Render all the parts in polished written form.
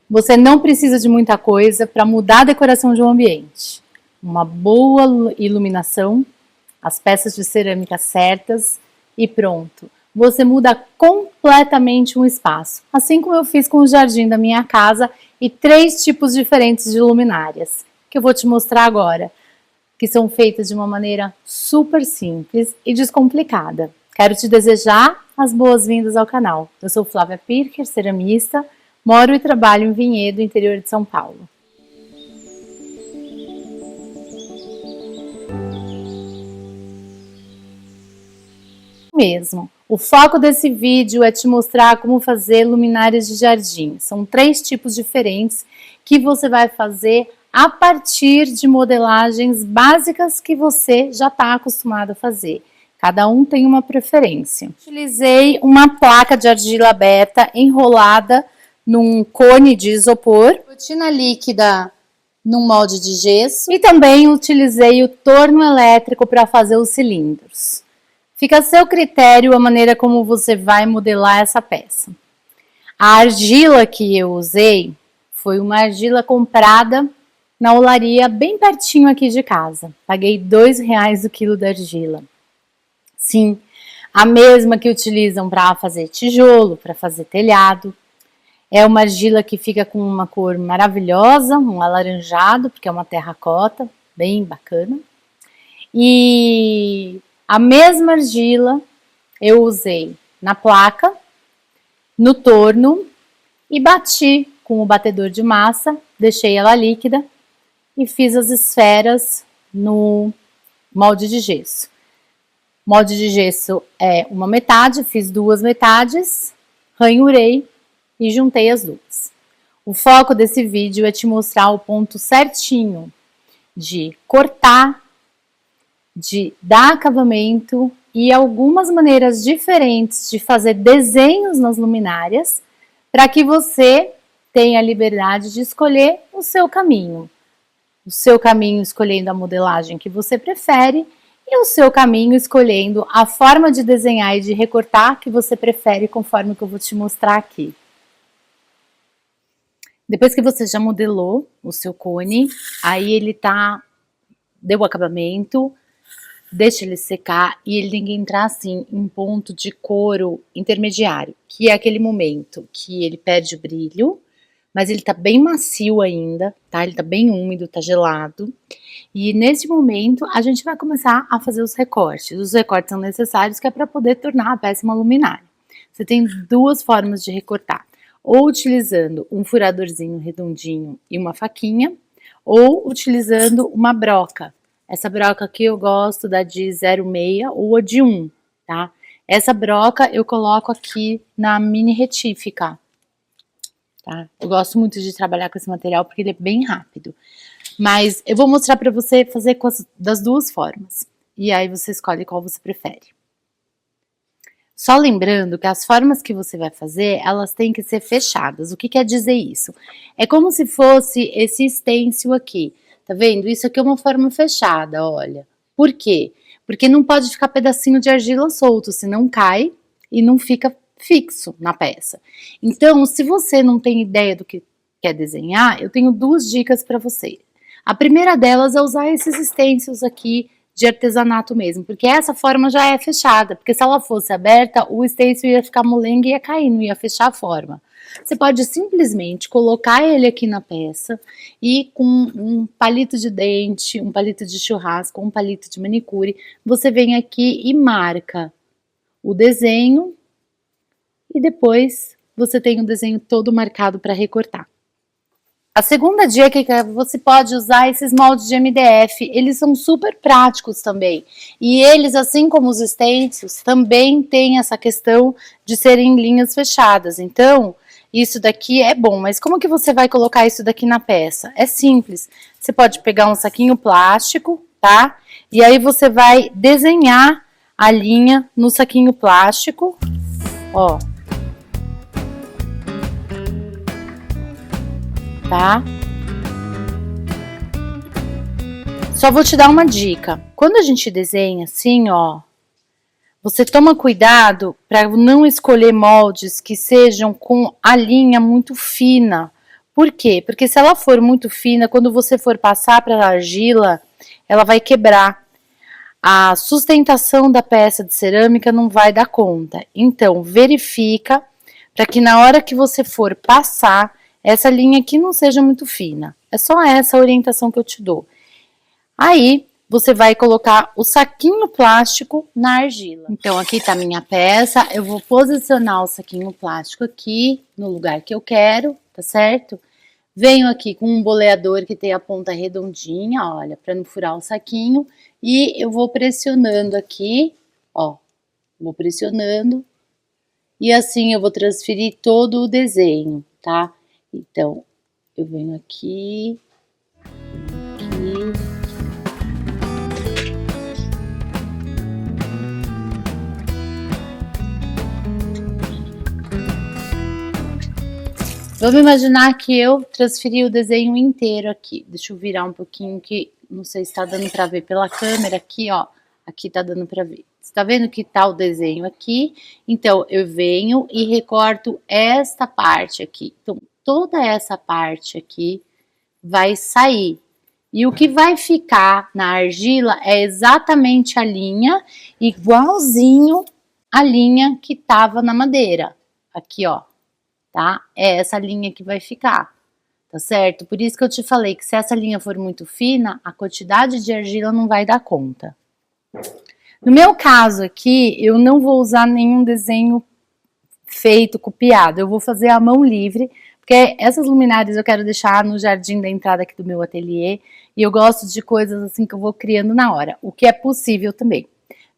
Você não precisa de muita coisa para mudar a decoração de um ambiente. Uma boa iluminação, as peças de cerâmica certas e pronto. Você muda completamente um espaço, assim como eu fiz com o jardim da minha casa e 3 tipos diferentes de luminárias, que eu vou te mostrar agora, que são feitas de uma maneira super simples e descomplicada. Quero te desejar as boas-vindas ao canal. Eu sou Flávia Pirker, ceramista, moro e trabalho em Vinhedo, interior de São Paulo. Mesmo. O foco desse vídeo é te mostrar como fazer luminárias de jardim. São 3 tipos diferentes que você vai fazer a partir de modelagens básicas que você já está acostumado a fazer. Cada um tem uma preferência. Utilizei uma placa de argila aberta enrolada num cone de isopor, rotina líquida num molde de gesso e também utilizei o torno elétrico para fazer os cilindros. Fica a seu critério a maneira como você vai modelar essa peça. A argila que eu usei foi uma argila comprada na olaria bem pertinho aqui de casa. Paguei R$2 o quilo da argila. Sim, a mesma que utilizam para fazer tijolo, para fazer telhado. É uma argila que fica com uma cor maravilhosa, um alaranjado, porque é uma terracota, bem bacana. E a mesma argila eu usei na placa, no torno e bati com o batedor de massa, deixei ela líquida e fiz as esferas no molde de gesso. Molde de gesso é uma metade, fiz 2 metades, ranhurei e juntei as 2. O foco desse vídeo é te mostrar o ponto certinho de cortar, de dar acabamento e algumas maneiras diferentes de fazer desenhos nas luminárias para que você tenha a liberdade de escolher o seu caminho. O seu caminho escolhendo a modelagem que você prefere e o seu caminho escolhendo a forma de desenhar e de recortar que você prefere, conforme que eu vou te mostrar aqui. Depois que você já modelou o seu cone, aí ele deu o acabamento, deixa ele secar e ele tem que entrar assim em ponto de couro intermediário, que é aquele momento que ele perde o brilho, mas ele tá bem macio ainda, tá? Ele tá bem úmido, tá gelado. E nesse momento a gente vai começar a fazer os recortes. Os recortes são necessários que é para poder tornar a peça uma luminária. Você tem 2 formas de recortar. Ou utilizando um furadorzinho redondinho e uma faquinha, ou utilizando uma broca. Essa broca aqui eu gosto da de 0,6 ou a de 1, tá? Essa broca eu coloco aqui na mini retífica, tá? Eu gosto muito de trabalhar com esse material porque ele é bem rápido. Mas eu vou mostrar para você fazer das 2 formas. E aí você escolhe qual você prefere. Só lembrando que as formas que você vai fazer, elas têm que ser fechadas. O que quer dizer isso? É como se fosse esse stencil aqui. Tá vendo? Isso aqui é uma forma fechada, olha. Por quê? Porque não pode ficar pedacinho de argila solto, senão cai e não fica fixo na peça. Então, se você não tem ideia do que quer desenhar, eu tenho 2 dicas para você. A primeira delas é usar esses stencils aqui de artesanato mesmo, porque essa forma já é fechada, porque se ela fosse aberta, o stencil ia ficar molenga e ia cair, não ia fechar a forma. Você pode simplesmente colocar ele aqui na peça e com um palito de dente, um palito de churrasco, um palito de manicure, você vem aqui e marca o desenho e depois você tem o desenho todo marcado para recortar. A segunda dica é que você pode usar esses moldes de MDF, eles são super práticos também. E eles, assim como os stencils, também têm essa questão de serem linhas fechadas. Então, isso daqui é bom, mas como que você vai colocar isso daqui na peça? É simples, você pode pegar um saquinho plástico, tá? E aí você vai desenhar a linha no saquinho plástico, ó. Tá? Só vou te dar uma dica. Quando a gente desenha assim, ó, você toma cuidado para não escolher moldes que sejam com a linha muito fina, Por quê? Porque se ela for muito fina, quando você for passar para a argila, ela vai quebrar. A sustentação da peça de cerâmica não vai dar conta. Então, verifica para que na hora que você for passar, essa linha aqui não seja muito fina. É só essa orientação que eu te dou. Aí, você vai colocar o saquinho plástico na argila. Então, aqui tá a minha peça. Eu vou posicionar o saquinho plástico aqui no lugar que eu quero, tá certo? Venho aqui com um boleador que tem a ponta redondinha, olha, para não furar o saquinho. E eu vou pressionando aqui, ó, vou pressionando. E assim eu vou transferir todo o desenho, tá? Então, eu venho aqui, aqui. Vamos imaginar que eu transferi o desenho inteiro aqui. Deixa eu virar um pouquinho que não sei se tá dando pra ver pela câmera aqui, ó. Aqui tá dando pra ver. Você tá vendo que tá o desenho aqui? Então, eu venho e recorto esta parte aqui. Então, toda essa parte aqui vai sair. E o que vai ficar na argila é exatamente a linha, igualzinho a linha que tava na madeira. Aqui, ó. Tá? É essa linha que vai ficar, tá certo? Por isso que eu te falei que se essa linha for muito fina, a quantidade de argila não vai dar conta. No meu caso aqui, eu não vou usar nenhum desenho feito, copiado, eu vou fazer à mão livre, porque essas luminárias eu quero deixar no jardim da entrada aqui do meu ateliê, e eu gosto de coisas assim que eu vou criando na hora, o que é possível também.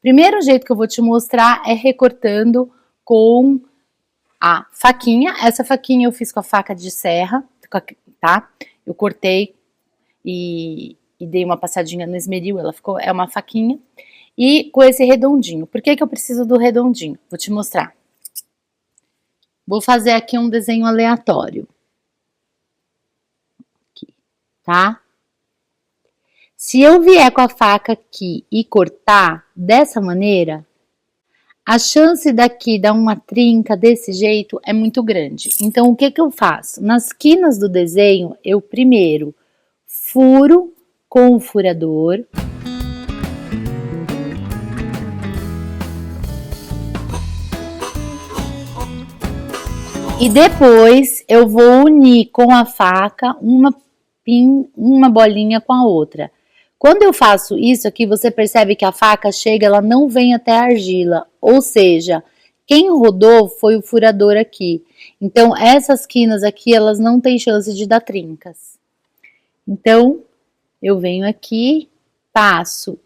Primeiro jeito que eu vou te mostrar é recortando com a faquinha. Essa faquinha eu fiz com a faca de serra, tá? Eu cortei e dei uma passadinha no esmeril, ela ficou, é uma faquinha. E com esse redondinho. Por que que eu preciso do redondinho? Vou te mostrar. Vou fazer aqui um desenho aleatório. Aqui, tá? Se eu vier com a faca aqui e cortar dessa maneira, a chance daqui dar uma trinca desse jeito é muito grande. Então, o que que eu faço? Nas quinas do desenho, eu primeiro furo com o furador. E depois eu vou unir com a faca uma bolinha com a outra. Quando eu faço isso aqui, você percebe que a faca chega, ela não vem até a argila, ou seja, quem rodou foi o furador aqui. Então, essas quinas aqui, elas não têm chance de dar trincas. Então, eu venho aqui, passo,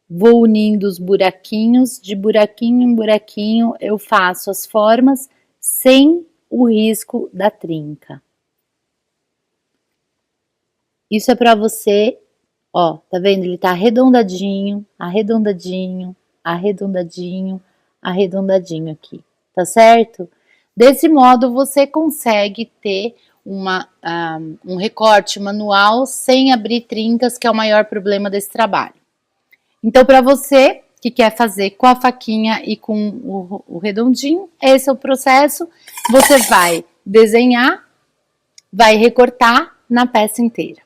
vou unindo os buraquinhos, de buraquinho em buraquinho, eu faço as formas sem o risco da trinca. Isso é para você. Ó, tá vendo? Ele tá arredondadinho, arredondadinho, arredondadinho, arredondadinho aqui, tá certo? Desse modo, você consegue ter um recorte manual sem abrir trincas, que é o maior problema desse trabalho. Então, para você que quer fazer com a faquinha e com o redondinho, esse é o processo. Você vai desenhar, vai recortar na peça inteira.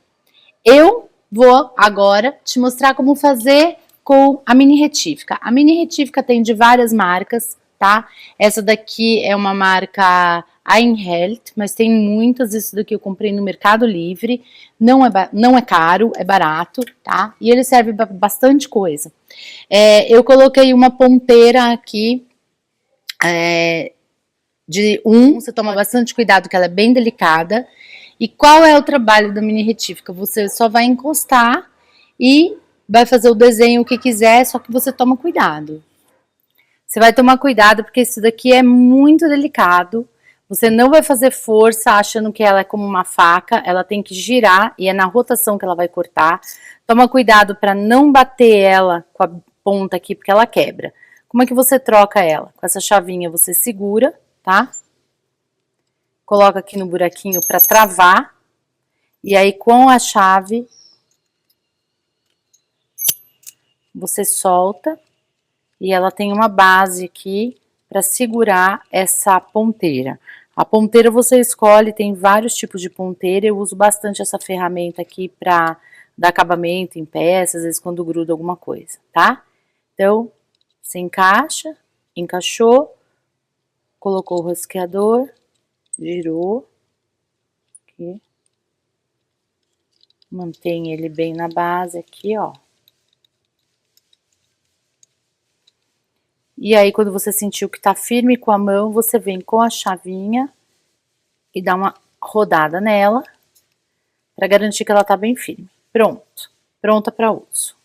Eu vou agora te mostrar como fazer com a mini retífica. A mini retífica tem de várias marcas, tá? Essa daqui é uma marca Einheld, mas tem muitas. Isso daqui eu comprei no Mercado Livre. Não é caro, é barato, tá? E ele serve para bastante coisa. Eu coloquei uma ponteira aqui você toma bastante cuidado que ela é bem delicada. E qual é o trabalho da mini retífica? Você só vai encostar e vai fazer o desenho que quiser, só que você toma cuidado. Você vai tomar cuidado porque isso daqui é muito delicado. Você não vai fazer força achando que ela é como uma faca, ela tem que girar e é na rotação que ela vai cortar. Toma cuidado para não bater ela com a ponta aqui porque ela quebra. Como é que você troca ela? Com essa chavinha você segura, tá? Coloca aqui no buraquinho para travar, e aí com a chave você solta e ela tem uma base aqui para segurar essa ponteira. A ponteira você escolhe, tem vários tipos de ponteira, eu uso bastante essa ferramenta aqui pra dar acabamento em peças, às vezes quando gruda alguma coisa, tá? Então, você encaixa, encaixou, colocou o rosqueador, girou, aqui, mantém ele bem na base aqui, ó. E aí, quando você sentiu que tá firme com a mão, você vem com a chavinha e dá uma rodada nela, para garantir que ela tá bem firme. Pronto, pronta para uso.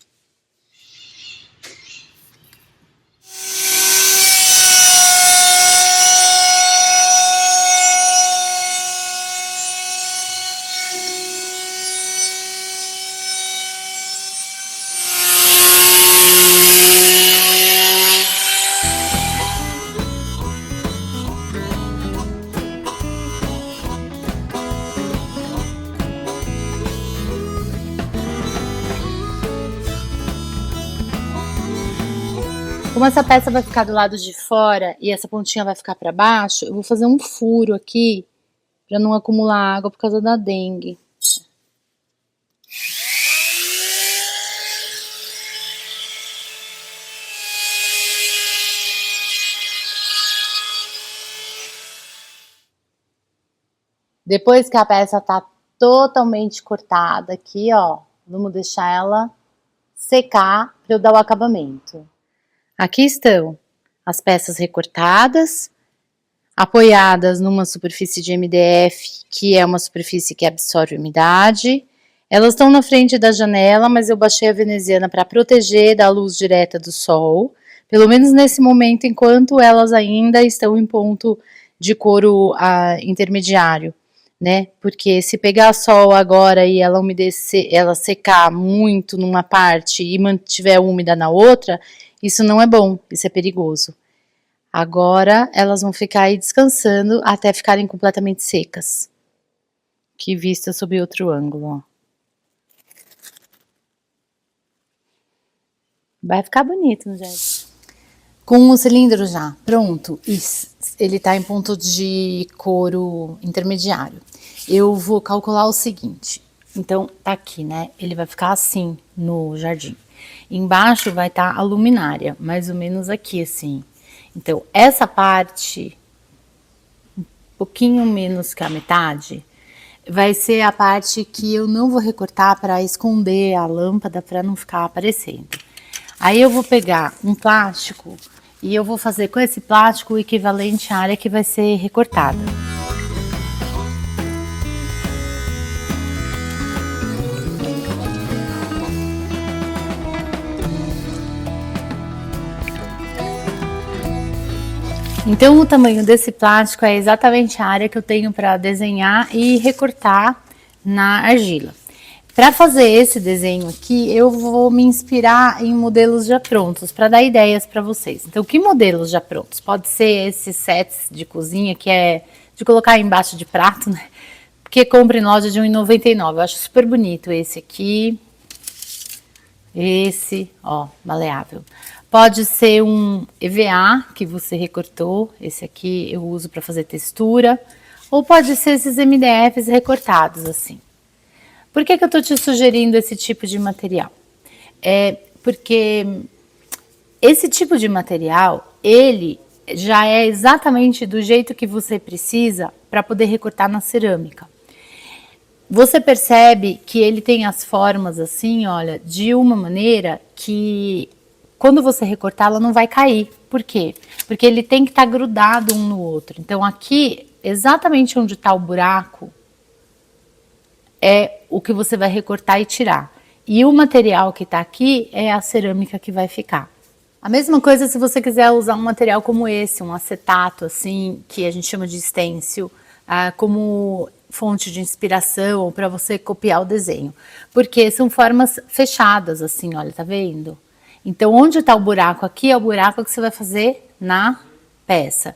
Como essa peça vai ficar do lado de fora e essa pontinha vai ficar para baixo, eu vou fazer um furo aqui para não acumular água por causa da dengue. Depois que a peça tá totalmente cortada aqui, ó, vamos deixar ela secar para eu dar o acabamento. Aqui estão as peças recortadas, apoiadas numa superfície de MDF, que é uma superfície que absorve umidade. Elas estão na frente da janela, mas eu baixei a veneziana para proteger da luz direta do sol, pelo menos nesse momento, enquanto elas ainda estão em ponto de couro intermediário, né? Porque se pegar sol agora e ela umedecer, ela secar muito numa parte e mantiver úmida na outra, isso não é bom, isso é perigoso. Agora elas vão ficar aí descansando até ficarem completamente secas. Que vista sob outro ângulo, ó. Vai ficar bonito, né, gente? Com o cilindro já pronto, ele tá em ponto de couro intermediário. Eu vou calcular o seguinte, então tá aqui, né? Ele vai ficar assim no jardim. Embaixo vai estar a luminária, mais ou menos aqui, assim. Então, essa parte, um pouquinho menos que a metade, vai ser a parte que eu não vou recortar para esconder a lâmpada, para não ficar aparecendo. Aí eu vou pegar um plástico e eu vou fazer com esse plástico o equivalente à área que vai ser recortada. Então, o tamanho desse plástico é exatamente a área que eu tenho para desenhar e recortar na argila. Para fazer esse desenho aqui, eu vou me inspirar em modelos já prontos, para dar ideias para vocês. Então, que modelos já prontos? Pode ser esses sets de cozinha, que é de colocar embaixo de prato, né? Porque compra em loja de R$1,99. Eu acho super bonito esse aqui. Esse, ó, maleável. Pode ser um EVA que você recortou, esse aqui eu uso para fazer textura, ou pode ser esses MDFs recortados assim. Por que eu tô te sugerindo esse tipo de material? Porque esse tipo de material, ele já é exatamente do jeito que você precisa para poder recortar na cerâmica. Você percebe que ele tem as formas assim, olha, de uma maneira que quando você recortar ela não vai cair. Por quê? Porque ele tem que estar grudado um no outro. Então aqui, exatamente onde está o buraco, é o que você vai recortar e tirar. E o material que está aqui é a cerâmica que vai ficar. A mesma coisa se você quiser usar um material como esse, um acetato assim, que a gente chama de stencil, como fonte de inspiração ou para você copiar o desenho. Porque são formas fechadas assim, olha, tá vendo? Então, onde está o buraco aqui é o buraco que você vai fazer na peça.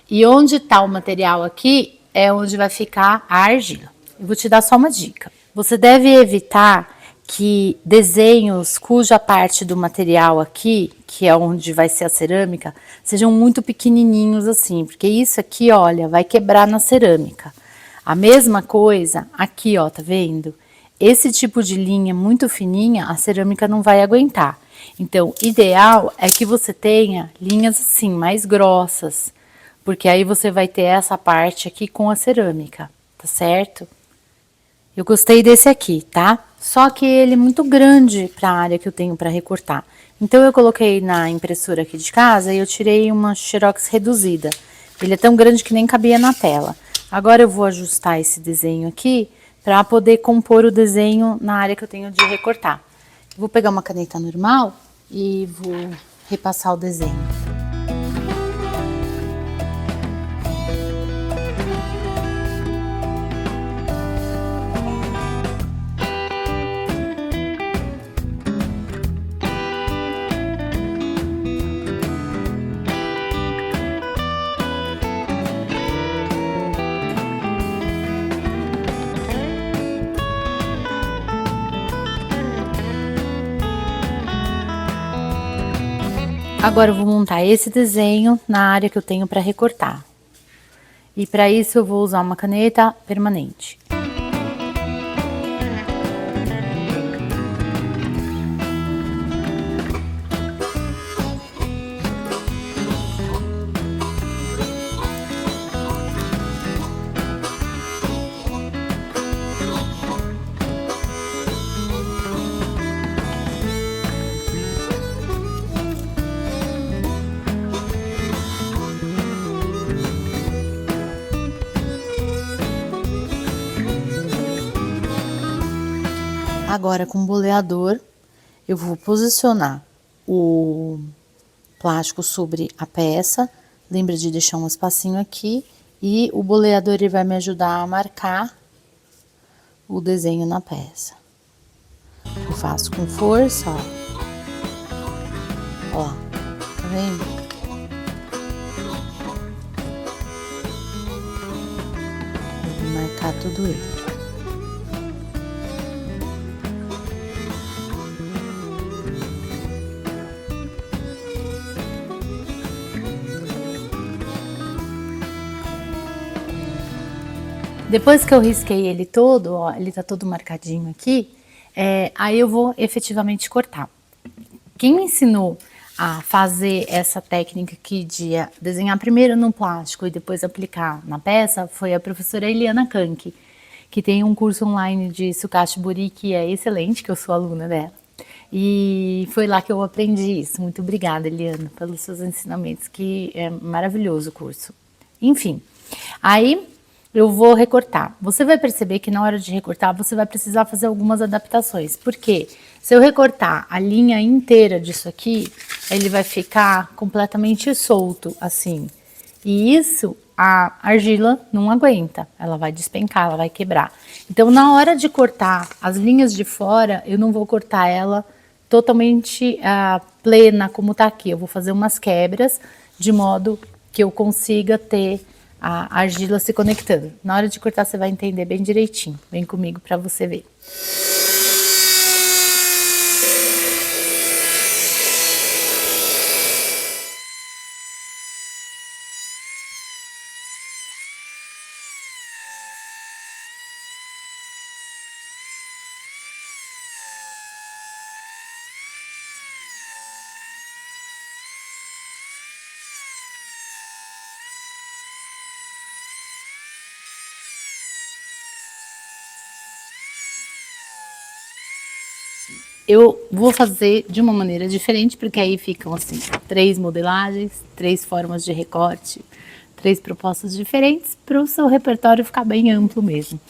E onde está o material aqui é onde vai ficar a argila. Eu vou te dar só uma dica. Você deve evitar que desenhos cuja parte do material aqui, que é onde vai ser a cerâmica, sejam muito pequenininhos assim, porque isso aqui, olha, vai quebrar na cerâmica. A mesma coisa aqui, ó, tá vendo? Esse tipo de linha muito fininha, a cerâmica não vai aguentar. Então, ideal é que você tenha linhas assim, mais grossas, porque aí você vai ter essa parte aqui com a cerâmica, tá certo? Eu gostei desse aqui, tá? Só que ele é muito grande para a área que eu tenho para recortar. Então eu coloquei na impressora aqui de casa e eu tirei uma Xerox reduzida. Ele é tão grande que nem cabia na tela. Agora eu vou ajustar esse desenho aqui para poder compor o desenho na área que eu tenho de recortar. Eu vou pegar uma caneta normal e vou repassar o desenho. Agora eu vou montar esse desenho na área que eu tenho para recortar. E para isso eu vou usar uma caneta permanente. Agora com o boleador eu vou posicionar o plástico sobre a peça, lembra de deixar um espacinho aqui, e o boleador ele vai me ajudar a marcar o desenho na peça. Eu faço com força, ó. Ó, tá vendo? Eu vou marcar tudo ele. Depois que eu risquei ele todo, ó, ele tá todo marcadinho aqui, aí eu vou efetivamente cortar. Quem me ensinou a fazer essa técnica aqui de desenhar primeiro no plástico e depois aplicar na peça foi a professora Eliana Kank, que tem um curso online de Sukashi Buri que é excelente, que eu sou aluna dela. E foi lá que eu aprendi isso. Muito obrigada, Eliana, pelos seus ensinamentos, que é maravilhoso o curso. Enfim, aí eu vou recortar. Você vai perceber que na hora de recortar você vai precisar fazer algumas adaptações. Porque se eu recortar a linha inteira disso aqui, ele vai ficar completamente solto, assim. E isso a argila não aguenta. Ela vai despencar, ela vai quebrar. Então, na hora de cortar as linhas de fora, eu não vou cortar ela totalmente plena como tá aqui. Eu vou fazer umas quebras de modo que eu consiga ter a argila se conectando. Na hora de cortar você vai entender bem direitinho. Vem comigo para você ver. Eu vou fazer de uma maneira diferente, porque aí ficam assim, 3 modelagens, 3 formas de recorte, 3 propostas diferentes, para o seu repertório ficar bem amplo mesmo.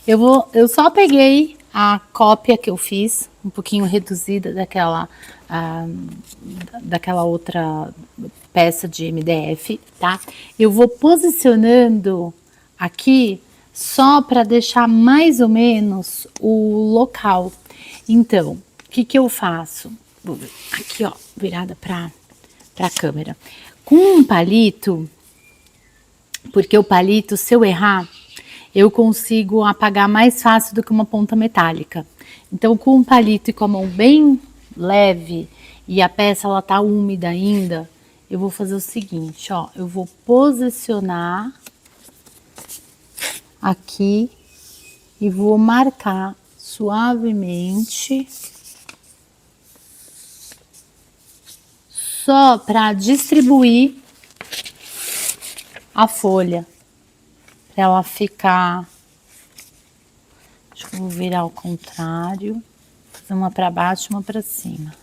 Eu só peguei a cópia que eu fiz, um pouquinho reduzida daquela outra peça de MDF, tá? Eu vou posicionando aqui só para deixar mais ou menos o local. Então, o que eu faço? Vou ver aqui, ó, virada para a câmera. Com um palito, porque o palito, se eu errar, eu consigo apagar mais fácil do que uma ponta metálica. Então, com um palito e com a mão bem leve e a peça ela tá úmida ainda, eu vou fazer o seguinte, ó, eu vou posicionar aqui e vou marcar suavemente, só para distribuir a folha, para ela ficar, acho que eu vou virar ao contrário, fazer uma para baixo e uma para cima,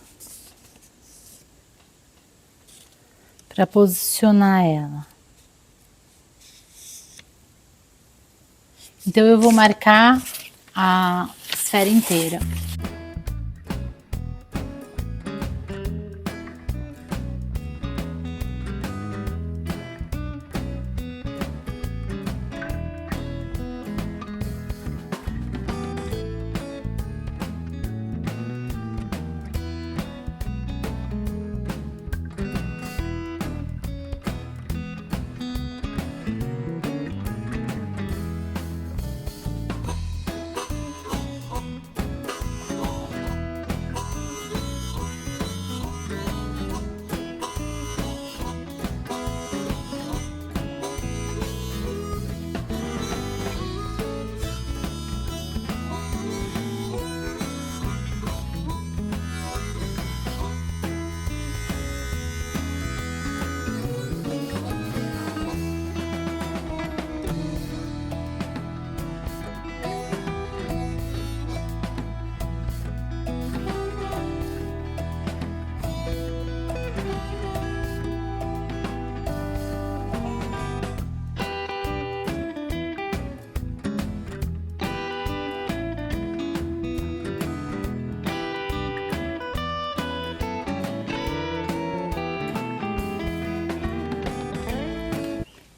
para posicionar ela. Então eu vou marcar a esfera inteira.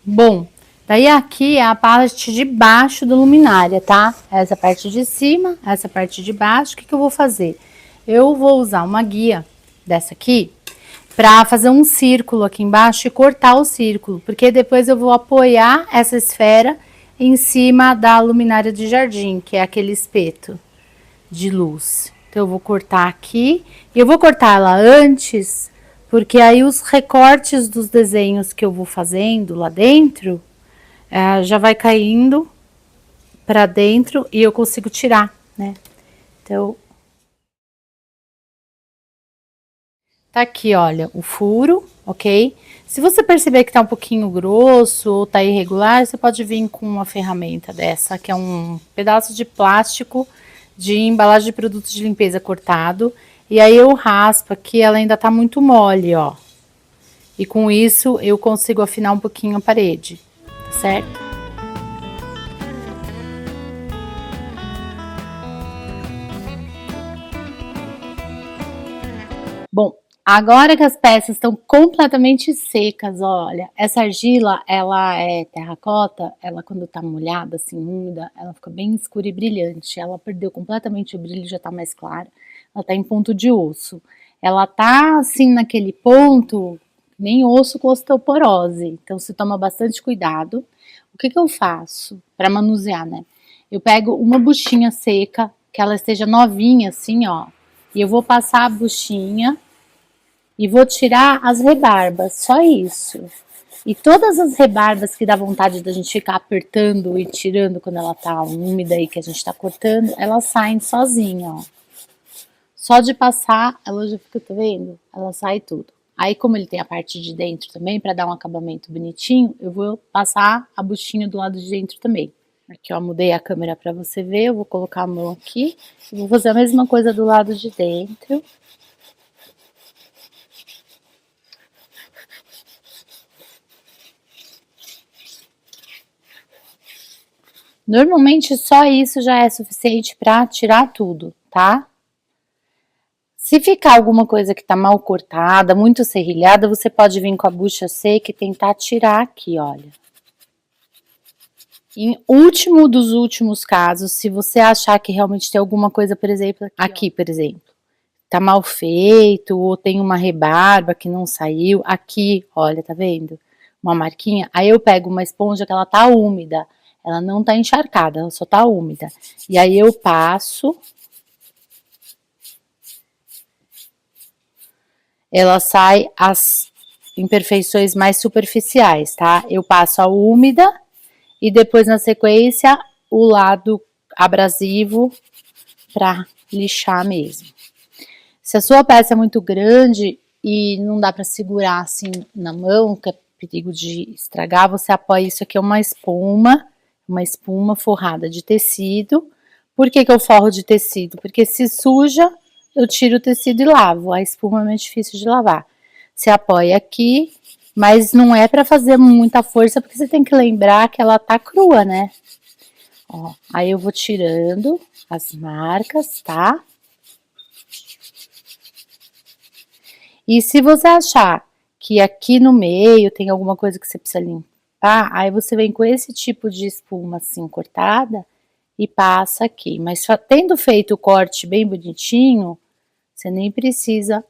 Bom, daí aqui é a parte de baixo da luminária, tá? Essa parte de cima, essa parte de baixo. O que que eu vou fazer? Eu vou usar uma guia dessa aqui para fazer um círculo aqui embaixo e cortar o círculo, porque depois eu vou apoiar essa esfera em cima da luminária de jardim, que é aquele espeto de luz. Então eu vou cortar aqui, e eu vou cortar ela antes, porque aí os recortes dos desenhos que eu vou fazendo lá dentro, já vai caindo para dentro e eu consigo tirar, né? Então, tá aqui, olha, o furo, ok? Se você perceber que tá um pouquinho grosso ou tá irregular, você pode vir com uma ferramenta dessa, que é um pedaço de plástico de embalagem de produtos de limpeza cortado. E aí eu raspo aqui, ela ainda tá muito mole, ó. E com isso eu consigo afinar um pouquinho a parede, tá certo? Bom, agora que as peças estão completamente secas, olha, essa argila, ela é terracota, ela quando tá molhada, assim, úmida, ela fica bem escura e brilhante. Ela perdeu completamente o brilho, já tá mais clara. Ela tá em ponto de osso. Ela tá, assim, naquele ponto, nem osso com osteoporose. Então, se toma bastante cuidado. O que que eu faço para manusear, né? Eu pego uma buchinha seca, que ela esteja novinha, assim, ó. E eu vou passar a buchinha e vou tirar as rebarbas, só isso. E todas as rebarbas que dá vontade da gente ficar apertando e tirando quando ela tá úmida e que a gente tá cortando, elas saem sozinha, ó. Só de passar, ela já fica, tá vendo? Ela sai tudo. Aí, como ele tem a parte de dentro também, para dar um acabamento bonitinho, eu vou passar a buchinha do lado de dentro também. Aqui, ó, mudei a câmera para você ver, eu vou colocar a mão aqui. E vou fazer a mesma coisa do lado de dentro. Normalmente, só isso já é suficiente para tirar tudo, tá? Se ficar alguma coisa que tá mal cortada, muito serrilhada, você pode vir com a bucha seca e tentar tirar aqui, olha. Em último dos últimos casos, se você achar que realmente tem alguma coisa, por exemplo, aqui, por exemplo, tá mal feito, ou tem uma rebarba que não saiu, aqui, olha, tá vendo? Uma marquinha, aí eu pego uma esponja que ela tá úmida, ela não tá encharcada, ela só tá úmida. E aí eu passo ela sai as imperfeições mais superficiais, tá? Eu passo a úmida e depois na sequência o lado abrasivo para lixar mesmo. Se a sua peça é muito grande e não dá para segurar assim na mão, que é perigo de estragar, você apoia isso aqui, é uma espuma forrada de tecido. Por que eu forro de tecido? Porque se suja, eu tiro o tecido e lavo, a espuma é mais difícil de lavar. Você apoia aqui, mas não é para fazer muita força, porque você tem que lembrar que ela tá crua, né? Ó, aí eu vou tirando as marcas, tá? E se você achar que aqui no meio tem alguma coisa que você precisa limpar, aí você vem com esse tipo de espuma assim cortada e passa aqui. Mas tendo feito o corte bem bonitinho, você nem precisa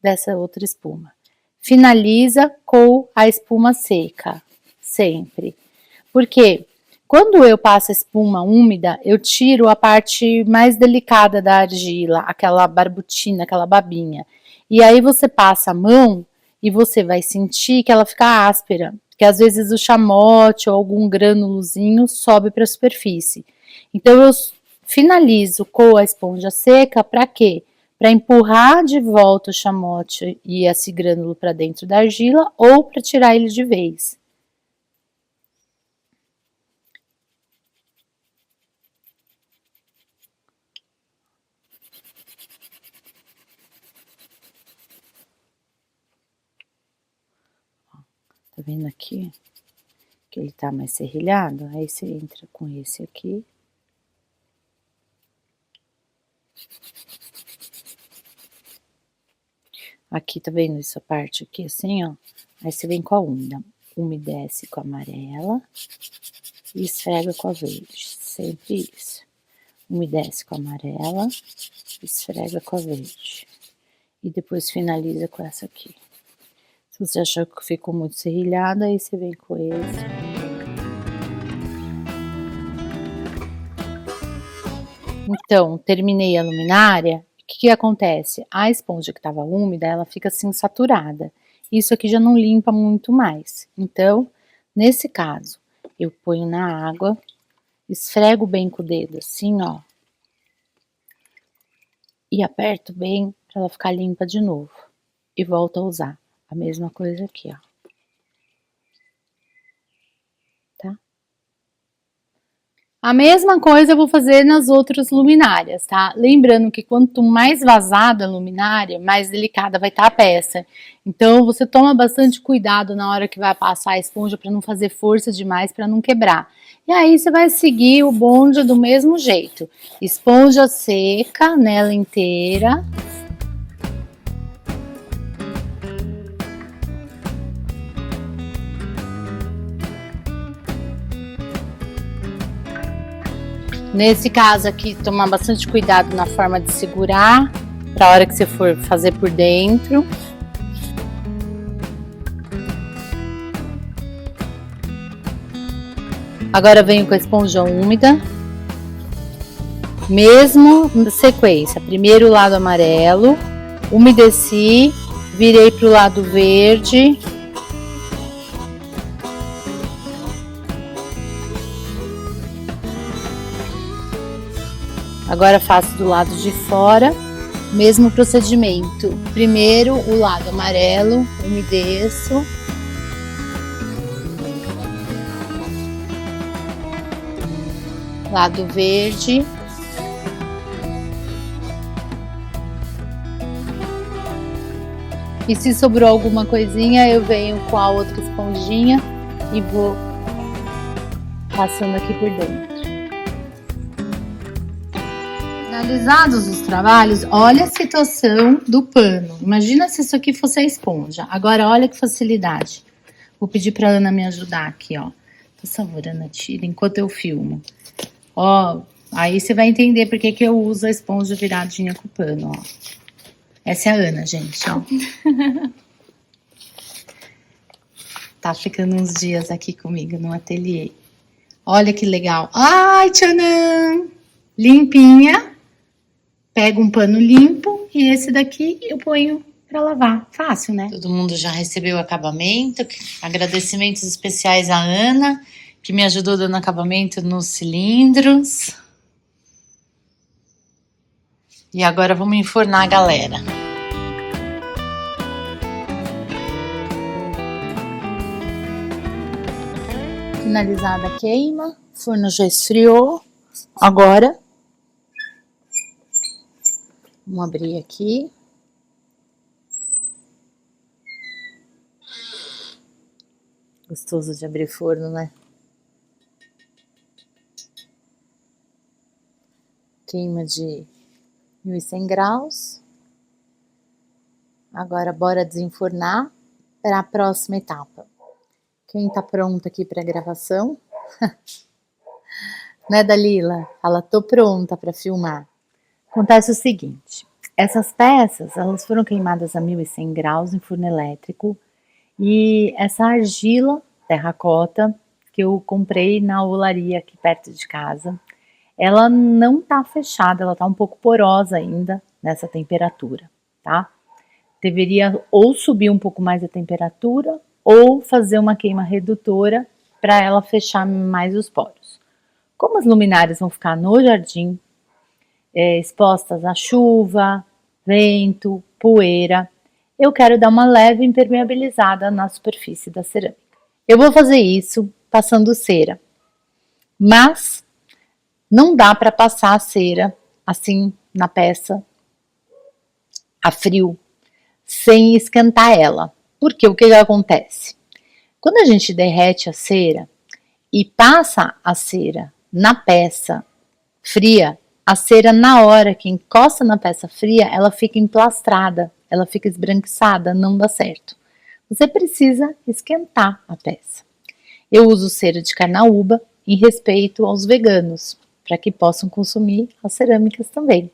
dessa outra espuma. Finaliza com a espuma seca, sempre. Porque quando eu passo a espuma úmida, eu tiro a parte mais delicada da argila, aquela barbutina, aquela babinha. E aí você passa a mão e você vai sentir que ela fica áspera, que às vezes o chamote ou algum grânulozinho sobe para a superfície. Então eu finalizo com a esponja seca para quê? Para empurrar de volta o chamote e esse grânulo para dentro da argila ou para tirar ele de vez. Tá vendo aqui? Que ele tá mais serrilhado? Aí você entra com esse aqui. Aqui, tá vendo essa parte aqui, assim, ó? Aí você vem com a úmida. Umedece com a amarela e esfrega com a verde. Sempre isso. Umedece com a amarela, esfrega com a verde. E depois finaliza com essa aqui. Se você achar que ficou muito serrilhado, aí você vem com esse. Então, terminei a luminária. O que acontece? A esponja que estava úmida, ela fica assim saturada. Isso aqui já não limpa muito mais. Então, nesse caso, eu ponho na água, esfrego bem com o dedo, assim, ó. E aperto bem para ela ficar limpa de novo. E volto a usar a mesma coisa aqui, ó. Tá? A mesma coisa eu vou fazer nas outras luminárias, tá? Lembrando que quanto mais vazada a luminária, mais delicada vai estar a peça. Então, você toma bastante cuidado na hora que vai passar a esponja para não fazer força demais, para não quebrar. E aí, você vai seguir o bonde do mesmo jeito. Esponja seca nela inteira. Nesse caso aqui, tomar bastante cuidado na forma de segurar, para a hora que você for fazer por dentro. Agora venho com a esponja úmida. Mesmo sequência, primeiro o lado amarelo, umedeci, virei para o lado verde. Agora faço do lado de fora, mesmo procedimento. Primeiro o lado amarelo, umedeço. Lado verde. E se sobrou alguma coisinha, eu venho com a outra esponjinha e vou passando aqui por dentro. Finalizados os trabalhos, olha a situação do pano. Imagina se isso aqui fosse a esponja. Agora, olha que facilidade. Vou pedir pra Ana me ajudar aqui, ó. Por favor, Ana, tira enquanto eu filmo. Ó, aí você vai entender por que eu uso a esponja viradinha com o pano, ó. Essa é a Ana, gente, ó. Tá ficando uns dias aqui comigo no ateliê. Olha que legal. Ai, tchanã! Limpinha. Pego um pano limpo e esse daqui eu ponho para lavar. Fácil, né? Todo mundo já recebeu o acabamento. Agradecimentos especiais à Ana, que me ajudou dando acabamento nos cilindros. E agora vamos enfornar a galera. Finalizada a queima, o forno já esfriou. Agora, vamos abrir aqui. Gostoso de abrir forno, né? Queima de 1100 graus. Agora, bora desenfornar para a próxima etapa. Quem tá pronta aqui para a gravação? Né, Dalila? Fala, tô pronta para filmar. Acontece o seguinte, essas peças, elas foram queimadas a 1100 graus em forno elétrico e essa argila terracota que eu comprei na olaria aqui perto de casa, ela não tá fechada, ela tá um pouco porosa ainda nessa temperatura, tá? Deveria ou subir um pouco mais a temperatura ou fazer uma queima redutora para ela fechar mais os poros. Como as luminárias vão ficar no jardim, expostas à chuva, vento, poeira, eu quero dar uma leve impermeabilizada na superfície da cerâmica. Eu vou fazer isso passando cera, mas não dá para passar a cera assim na peça a frio, sem esquentar ela. Porque o que acontece? Quando a gente derrete a cera e passa a cera na peça fria, a cera na hora que encosta na peça fria, ela fica emplastrada, ela fica esbranquiçada, não dá certo. Você precisa esquentar a peça. Eu uso cera de carnaúba em respeito aos veganos, para que possam consumir as cerâmicas também.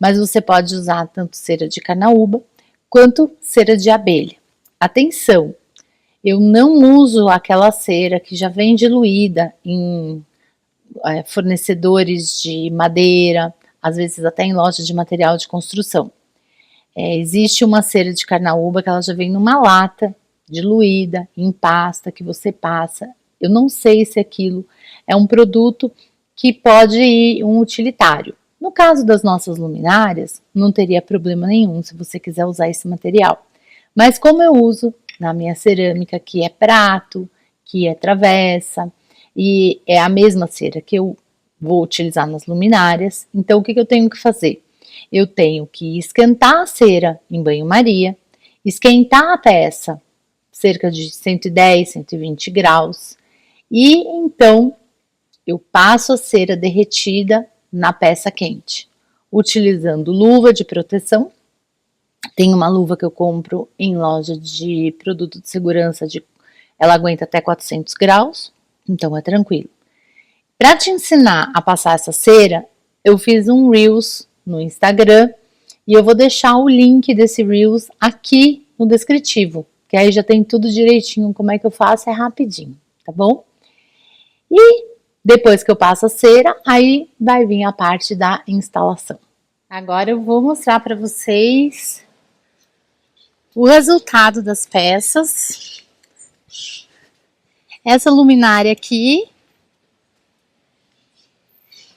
Mas você pode usar tanto cera de carnaúba quanto cera de abelha. Atenção, eu não uso aquela cera que já vem diluída em fornecedores de madeira, às vezes até em lojas de material de construção. Existe uma cera de carnaúba que ela já vem numa lata, diluída, em pasta, que você passa. Eu não sei se aquilo é um produto que pode ir um utilitário. No caso das nossas luminárias, não teria problema nenhum se você quiser usar esse material. Mas como eu uso na minha cerâmica, que é prato, que é travessa, e é a mesma cera que eu vou utilizar nas luminárias, então o que eu tenho que fazer? Eu tenho que esquentar a cera em banho-maria, esquentar a peça cerca de 110, 120 graus, e então eu passo a cera derretida na peça quente, utilizando luva de proteção. Tem uma luva que eu compro em loja de produto de segurança, ela aguenta até 400 graus, então é tranquilo. Para te ensinar a passar essa cera, eu fiz um Reels no Instagram e eu vou deixar o link desse Reels aqui no descritivo, que aí já tem tudo direitinho como é que eu faço, é rapidinho, tá bom? E depois que eu passo a cera, aí vai vir a parte da instalação. Agora eu vou mostrar para vocês o resultado das peças. Essa luminária aqui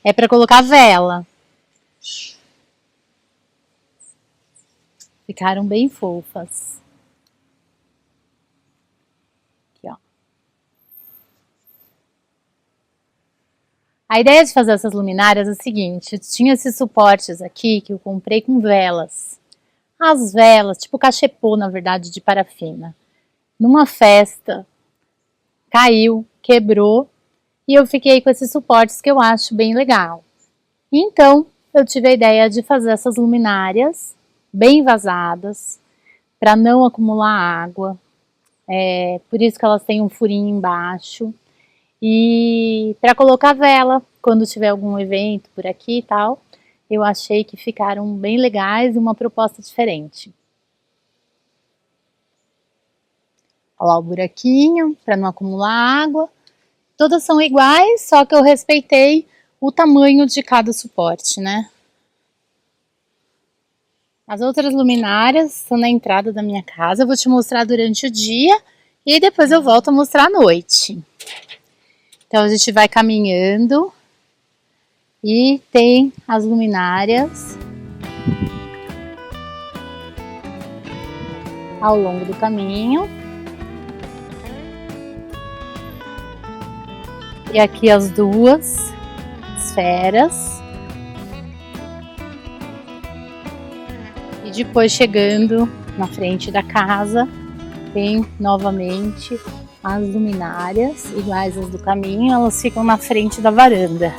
é para colocar vela. Ficaram bem fofas. Aqui, ó. A ideia de fazer essas luminárias é a seguinte: tinha esses suportes aqui que eu comprei com velas. As velas, tipo cachepô, na verdade, de parafina. Numa festa, caiu, quebrou, e eu fiquei com esses suportes que eu acho bem legal. Então, eu tive a ideia de fazer essas luminárias bem vazadas, para não acumular água. Por isso que elas têm um furinho embaixo. E para colocar vela, quando tiver algum evento por aqui e tal, eu achei que ficaram bem legais e uma proposta diferente. Olha lá o buraquinho, para não acumular água. Todas são iguais, só que eu respeitei o tamanho de cada suporte, né? As outras luminárias estão na entrada da minha casa. Eu vou te mostrar durante o dia e depois eu volto a mostrar à noite. Então a gente vai caminhando e tem as luminárias ao longo do caminho. E aqui as duas esferas. E depois, chegando na frente da casa, tem novamente as luminárias iguais às do caminho. Elas ficam na frente da varanda.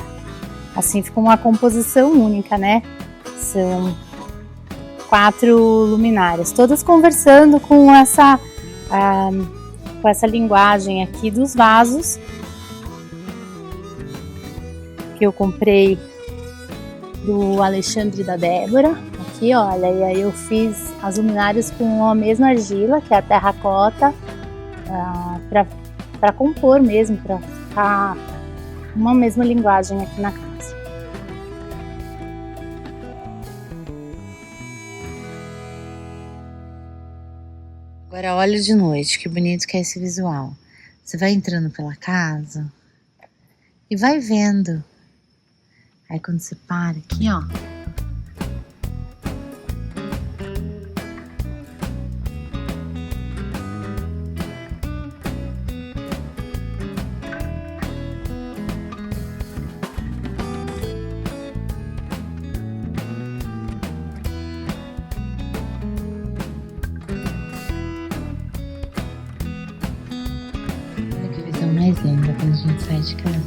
Assim fica uma composição única, né? São 4 luminárias, todas conversando com essa linguagem aqui dos vasos que eu comprei do Alexandre e da Débora. Aqui, olha, e aí eu fiz as luminárias com a mesma argila, que é a terracota, para compor mesmo, para ficar uma mesma linguagem aqui na casa. Agora olha de noite, que bonito que é esse visual. Você vai entrando pela casa e vai vendo. Aí quando você para aqui, ó, olha que visão mais linda quando a gente sai de casa.